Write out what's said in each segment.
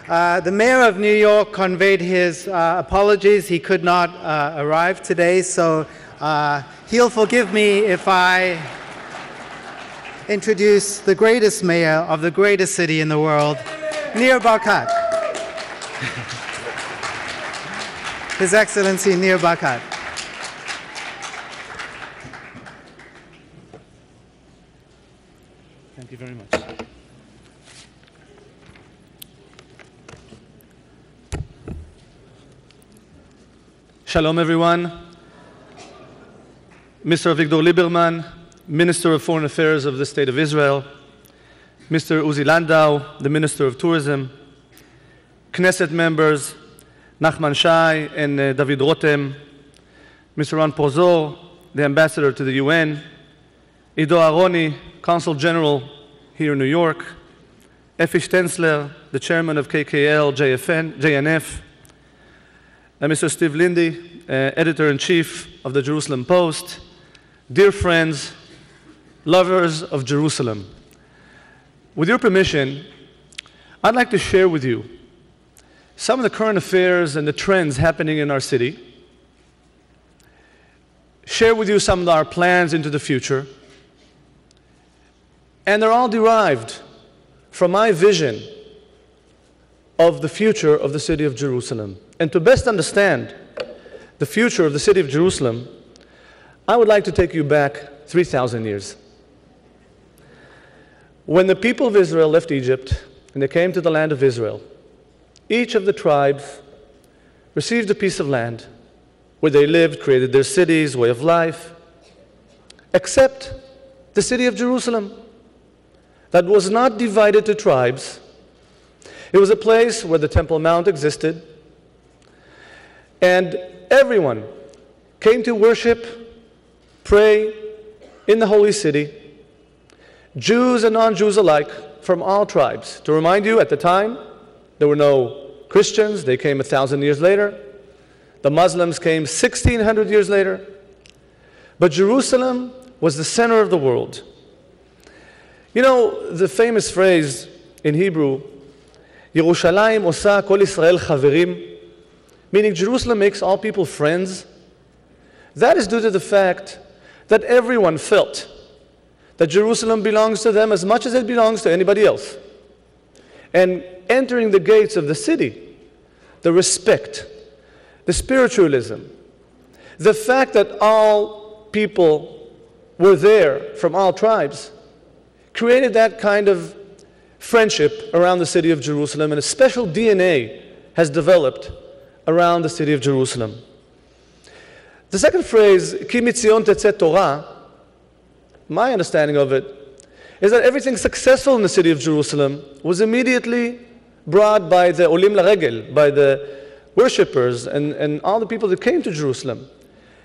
The mayor of New York conveyed his apologies. He could not arrive today, so he'll forgive me if I introduce the greatest mayor of the greatest city in the world, Nir Barkat. His Excellency Nir Barkat. Thank you very much. Shalom, everyone. Mr. Avigdor Lieberman, Minister of Foreign Affairs of the State of Israel, Mr. Uzi Landau, the Minister of Tourism, Knesset members, Nachman Shai and David Rotem, Mr. Ron Pozor, the Ambassador to the UN, Ido Aroni, Consul General here in New York, Effie Stenzler, the Chairman of KKL, JNF, and Mr. Steve Lindy, Editor-in-Chief of the Jerusalem Post, dear friends, lovers of Jerusalem. With your permission, I'd like to share with you some of the current affairs and the trends happening in our city, share with you some of our plans into the future, and they're all derived from my vision of the future of the city of Jerusalem. And to best understand the future of the city of Jerusalem, I would like to take you back 3,000 years. When the people of Israel left Egypt and they came to the land of Israel, each of the tribes received a piece of land where they lived, created their cities, way of life, except the city of Jerusalem that was not divided to tribes. It was a place where the Temple Mount existed, and everyone came to worship, pray in the holy city, Jews and non-Jews alike from all tribes. To remind you, at the time, there were no Christians. They came 1,000 years later. The Muslims came 1,600 years later. But Jerusalem was the center of the world. You know, the famous phrase in Hebrew, Yerushalayim osa kol Israel chaverim, meaning Jerusalem makes all people friends. That is due to the fact that everyone felt that Jerusalem belongs to them as much as it belongs to anybody else. And entering the gates of the city, the respect, the spiritualism, the fact that all people were there from all tribes, created that kind of friendship around the city of Jerusalem, and a special DNA has developed around the city of Jerusalem. The second phrase, Ki mitzion tetzeh Torah, my understanding of it is that everything successful in the city of Jerusalem was immediately brought by the olim laregel, by the worshippers and all the people that came to Jerusalem.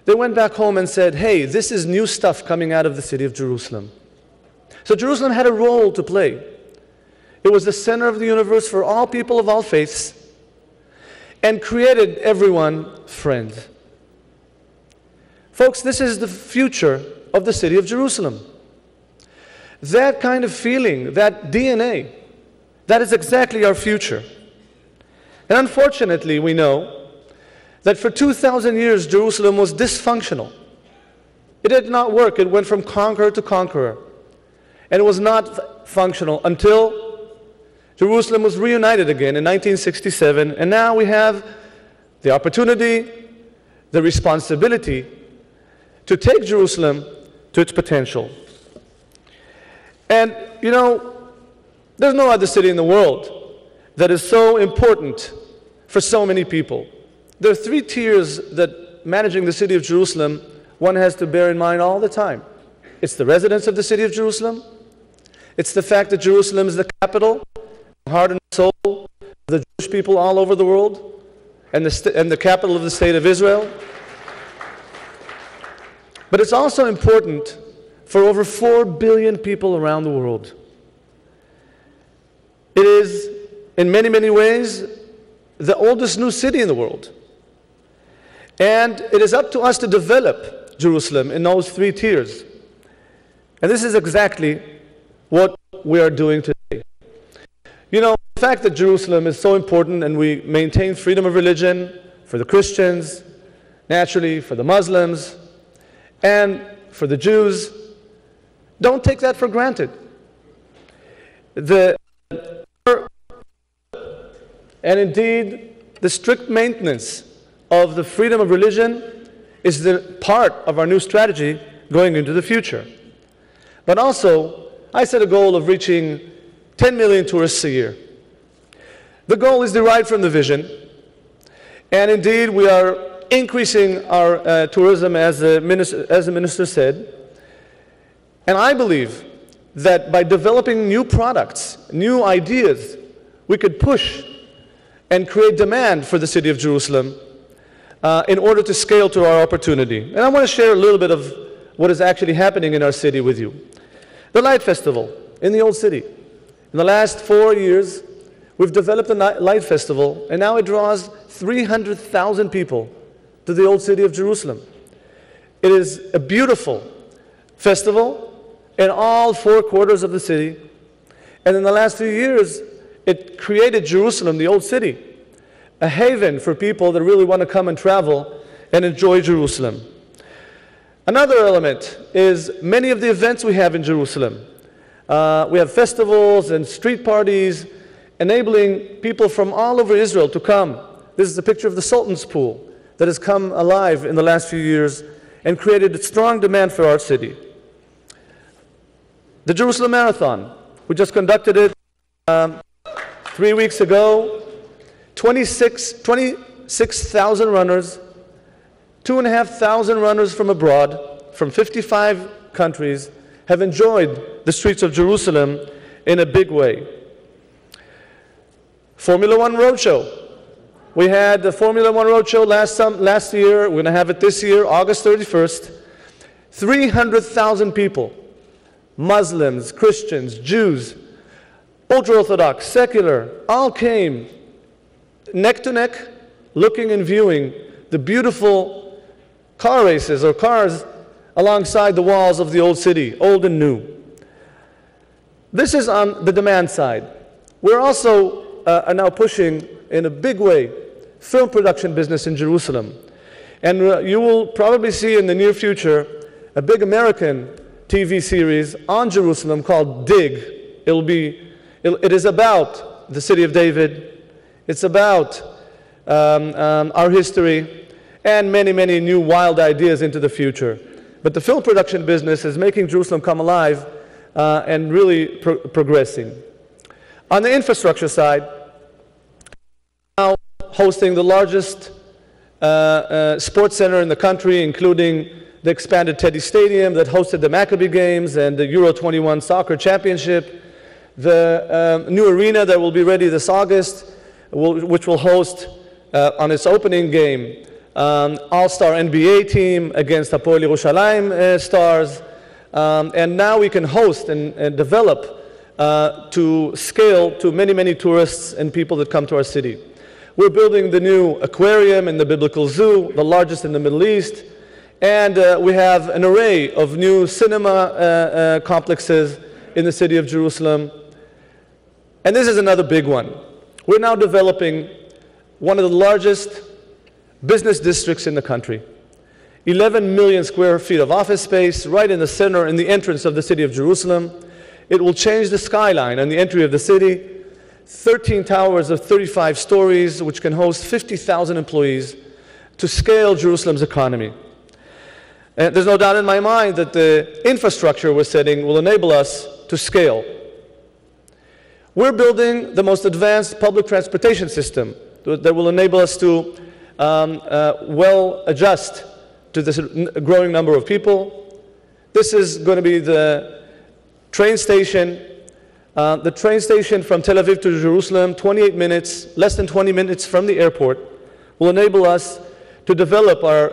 They went back home and said, hey, this is new stuff coming out of the city of Jerusalem. So Jerusalem had a role to play. It was the center of the universe for all people of all faiths and created everyone friends. Folks, this is the future of the city of Jerusalem. That kind of feeling, that DNA, that is exactly our future. And unfortunately, we know that for 2,000 years, Jerusalem was dysfunctional. It did not work. It went from conqueror to conqueror. And it was not functional until Jerusalem was reunited again in 1967. And now we have the opportunity, the responsibility to take Jerusalem to its potential. And, you know, there's no other city in the world that is so important for so many people. There are three tiers that managing the city of Jerusalem one has to bear in mind all the time. It's the residents of the city of Jerusalem. It's the fact that Jerusalem is the capital, heart and soul of the Jewish people all over the world, and the capital of the state of Israel. But it's also important for over 4 billion people around the world. It is, in many, many ways, the oldest new city in the world. And it is up to us to develop Jerusalem in those three tiers. And this is exactly what we are doing today. You know, The fact that Jerusalem is so important and we maintain freedom of religion for the Christians, naturally for the Muslims, and for the Jews, don't take that for granted. And indeed, the strict maintenance of the freedom of religion is the part of our new strategy going into the future. But also, I set a goal of reaching 10 million tourists a year. The goal is derived from the vision, and indeed we are increasing our tourism as the minister said. And I believe that by developing new products, new ideas, we could push and create demand for the city of Jerusalem in order to scale to our opportunity. And I want to share a little bit of what is actually happening in our city with you. The Light Festival in the Old City. In the last 4 years, we've developed a Light Festival, and now it draws 300,000 people to the Old City of Jerusalem. It is a beautiful festival in all 4 quarters of the city. And in the last few years, it created Jerusalem, the Old City, a haven for people that really want to come and travel and enjoy Jerusalem. Another element is many of the events we have in Jerusalem. We have festivals and street parties enabling people from all over Israel to come. This is a picture of the Sultan's Pool that has come alive in the last few years and created a strong demand for our city. The Jerusalem Marathon, we just conducted it 3 weeks ago. 26,000 runners, 2,500 runners from abroad, from 55 countries, have enjoyed the streets of Jerusalem in a big way. Formula One Roadshow. We had the Formula One Roadshow last year. We're going to have it this year, August 31st. 300,000 people, Muslims, Christians, Jews, ultra-Orthodox, secular, all came neck to neck, looking and viewing the beautiful car races or cars alongside the walls of the old city, old and new. This is on the demand side. We're also are now pushing in a big way film production business in Jerusalem. And you will probably see in the near future a big American TV series on Jerusalem called Dig. It is about the city of David. It's about our history and many, many new wild ideas into the future. But the film production business is making Jerusalem come alive and really progressing. On the infrastructure side, now hosting the largest sports center in the country, including the expanded Teddy Stadium that hosted the Maccabi Games and the Euro 21 Soccer Championship, the new arena that will be ready this August, which will host on its opening game all-star NBA team against Hapoel Yerushalayim stars, and now we can host and develop to scale to many, many tourists and people that come to our city. We're building the new aquarium in the Biblical Zoo, the largest in the Middle East, and we have an array of new cinema complexes in the city of Jerusalem. And this is another big one. We're now developing one of the largest business districts in the country. 11 million square feet of office space right in the center, in the entrance of the city of Jerusalem. It will change the skyline and the entry of the city. 13 towers of 35 stories, which can host 50,000 employees to scale Jerusalem's economy. And there's no doubt in my mind that the infrastructure we're setting will enable us to scale. We're building the most advanced public transportation system that will enable us to well adjust to this growing number of people. This is going to be the train station. The train station from Tel Aviv to Jerusalem, 28 minutes, less than 20 minutes from the airport, will enable us to develop our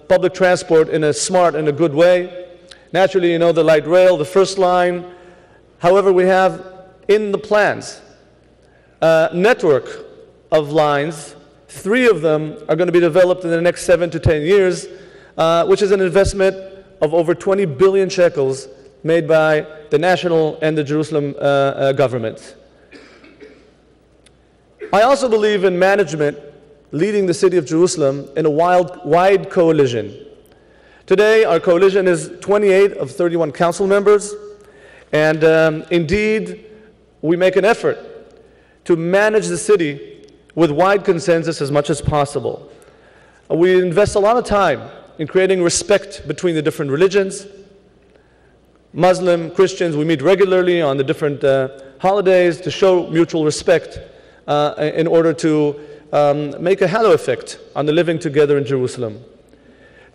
public transport in a smart and a good way. Naturally, you know, the light rail, the first line. However, we have in the plans a network of lines. 3 of them are going to be developed in the next 7 to 10 years, which is an investment of over 20 billion shekels made by the national and the Jerusalem governments. I also believe in management leading the city of Jerusalem in a wide coalition. Today, our coalition is 28 of 31 council members, and indeed, we make an effort to manage the city with wide consensus as much as possible. We invest a lot of time in creating respect between the different religions. Muslim, Christians, we meet regularly on the different holidays to show mutual respect in order to make a halo effect on the living together in Jerusalem.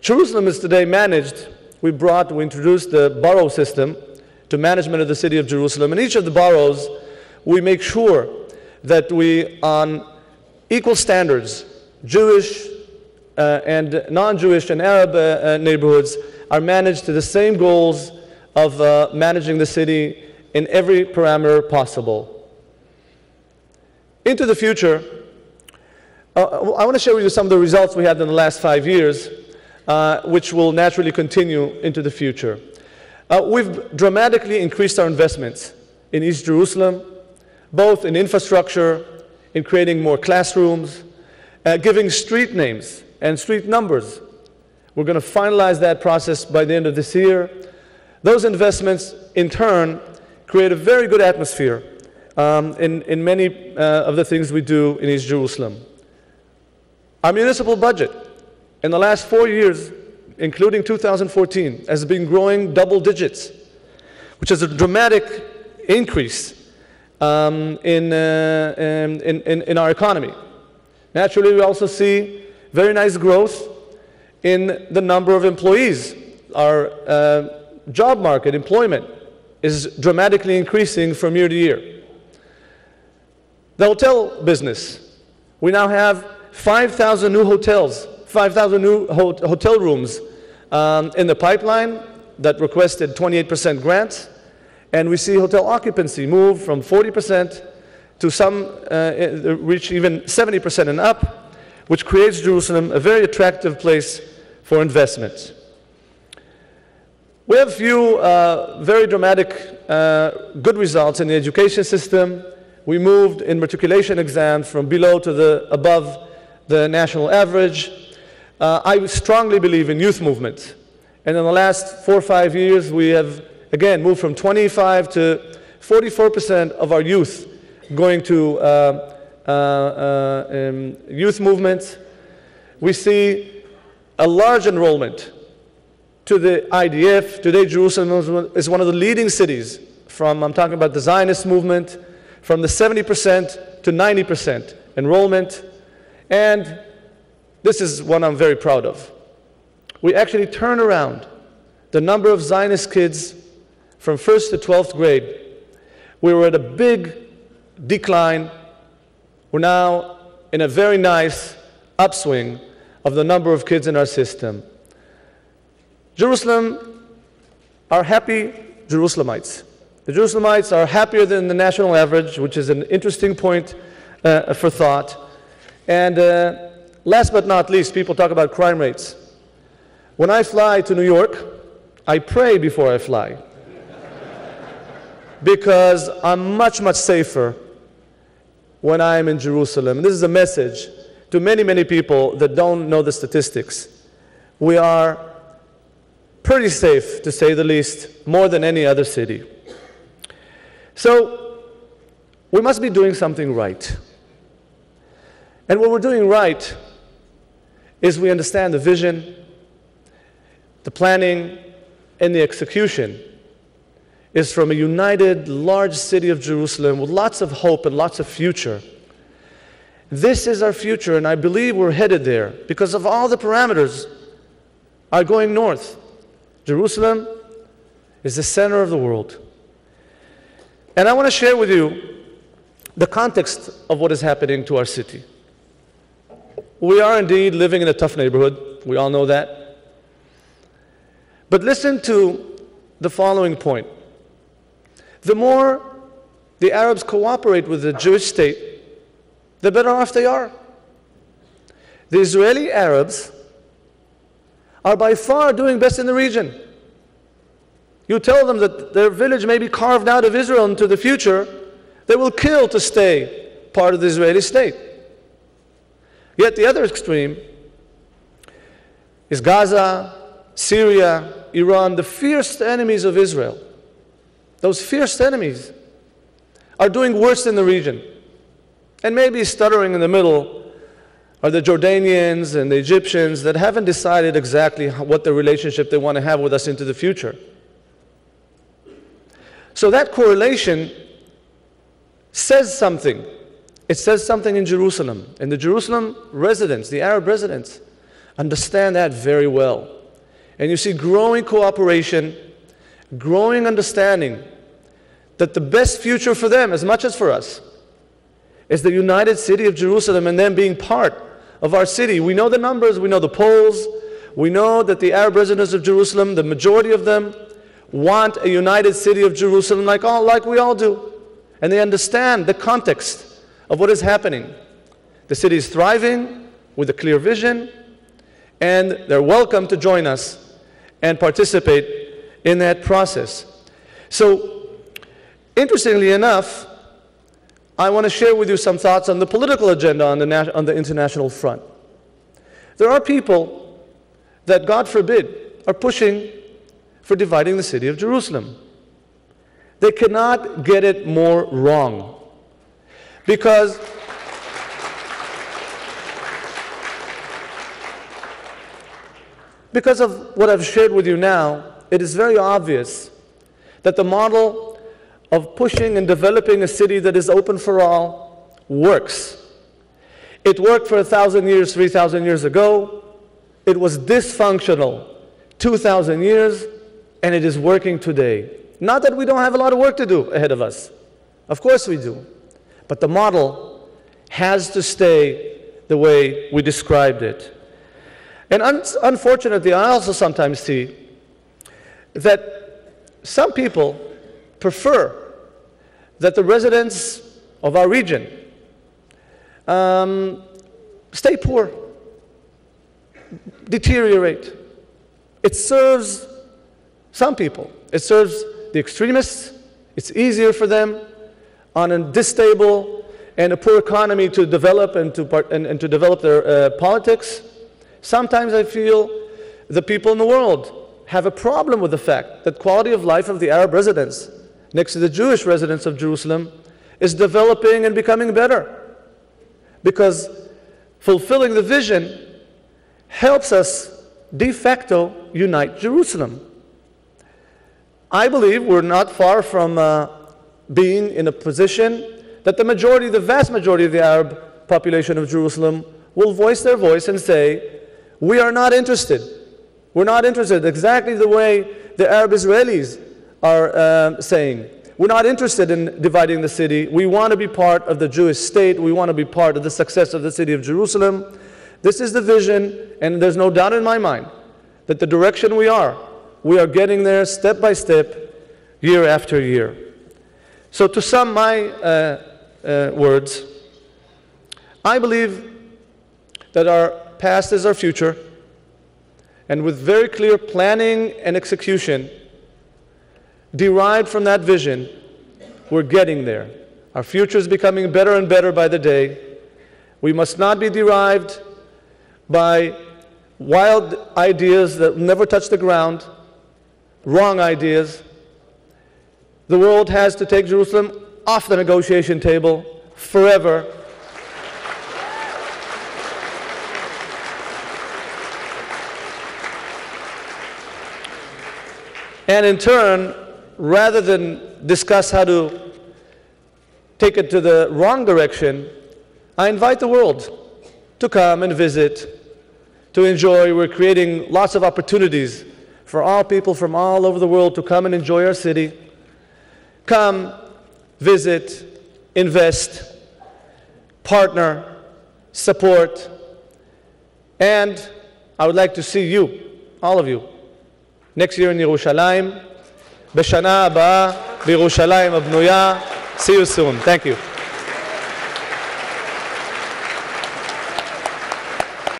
Jerusalem is today managed, we introduced the borough system to management of the city of Jerusalem. In each of the boroughs, we make sure that we, on equal standards, Jewish and non-Jewish and Arab neighborhoods are managed to the same goals of managing the city in every parameter possible. Into the future, I want to share with you some of the results we had in the last 5 years, which will naturally continue into the future. We've dramatically increased our investments in East Jerusalem, both in infrastructure, in creating more classrooms, giving street names and street numbers. We're going to finalize that process by the end of this year. Those investments, in turn, create a very good atmosphere in many of the things we do in East Jerusalem. Our municipal budget in the last 4 years, including 2014, has been growing double digits, which is a dramatic increase in our economy. Naturally, we also see very nice growth in the number of employees. Our job market, employment, is dramatically increasing from year to year. The hotel business, we now have 5,000 new hotels, 5,000 new hotel rooms in the pipeline that requested 28% grants, and we see hotel occupancy move from 40% to some reach even 70% and up, which creates Jerusalem a very attractive place for investment. We have a few very dramatic good results in the education system. We moved in matriculation exams from below to above the national average. I strongly believe in youth movement. And in the last 4 or 5 years, we have, again, moved from 25 to 44% of our youth going to youth movements. We see a large enrollment to the IDF. Today, Jerusalem is one of the leading cities I'm talking about the Zionist movement, from the 70% to 90% enrollment. And this is one I'm very proud of. We actually turned around the number of Zionist kids from 1st to 12th grade. We were at a big decline. We're now in a very nice upswing of the number of kids in our system. Jerusalem are happy Jerusalemites. The Jerusalemites are happier than the national average, which is an interesting point for thought. And last but not least, people talk about crime rates. When I fly to New York, I pray before I fly. Because I'm much, much safer when I'm in Jerusalem. And this is a message to many, many people that don't know the statistics. We are pretty safe, to say the least, more than any other city. So, we must be doing something right. And what we're doing right is we understand the vision, the planning, and the execution is from a united, large city of Jerusalem with lots of hope and lots of future. This is our future, and I believe we're headed there because of all the parameters are going north. Jerusalem is the center of the world. And I want to share with you the context of what is happening to our city. We are indeed living in a tough neighborhood. We all know that. But listen to the following point. The more the Arabs cooperate with the Jewish state, the better off they are. The Israeli Arabs are by far doing best in the region. You tell them that their village may be carved out of Israel into the future, they will kill to stay part of the Israeli state. Yet the other extreme is Gaza, Syria, Iran, the fierce enemies of Israel. Those fierce enemies are doing worse in the region. And maybe stuttering in the middle are the Jordanians and the Egyptians that haven't decided exactly what the relationship they want to have with us into the future. So that correlation says something. It says something in Jerusalem. And the Jerusalem residents, the Arab residents, understand that very well. And you see growing cooperation, growing understanding that the best future for them, as much as for us, is the united city of Jerusalem and them being part of our city. We know the numbers, we know the polls, we know that the Arab residents of Jerusalem, the majority of them, want a united city of Jerusalem like we all do. And they understand the context of what is happening. The city is thriving with a clear vision, and they're welcome to join us and participate in that process. So, interestingly enough, I want to share with you some thoughts on the political agenda on the international front. There are people that, God forbid, are pushing for dividing the city of Jerusalem. They cannot get it more wrong. Because of what I've shared with you now, it is very obvious that the model of pushing and developing a city that is open for all works. It worked for 1,000 years, 3,000 years ago. It was dysfunctional 2,000 years, and it is working today. Not that we don't have a lot of work to do ahead of us. Of course we do. But the model has to stay the way we described it. And unfortunately, I also sometimes see that some people prefer that the residents of our region stay poor, deteriorate. It serves some people. It serves the extremists. It's easier for them on a distable and a poor economy to develop and to develop their politics. Sometimes I feel the people in the world have a problem with the fact that quality of life of the Arab residents next to the Jewish residents of Jerusalem is developing and becoming better. Because fulfilling the vision helps us de facto unite Jerusalem. I believe we're not far from being in a position that the vast majority of the Arab population of Jerusalem will voice their voice and say, we are not interested. We're not interested, exactly the way the Arab Israelis are saying. We're not interested in dividing the city. We want to be part of the Jewish state. We want to be part of the success of the city of Jerusalem. This is the vision, and there's no doubt in my mind that the direction we are getting there step by step, year after year. So to sum my words, I believe that our past is our future, and with very clear planning and execution derived from that vision, we're getting there. Our future is becoming better and better by the day. We must not be derived by wild ideas that never touch the ground, wrong ideas. The world has to take Jerusalem off the negotiation table forever. And in turn, rather than discuss how to take it to the wrong direction, I invite the world to come and visit, to enjoy. We're creating lots of opportunities for all people from all over the world to come and enjoy our city. Come, visit, invest, partner, support, and I would like to see you, all of you, next year in Yerushalayim, בשנה הבאה בירושלים הבנויה. See you soon. Thank you.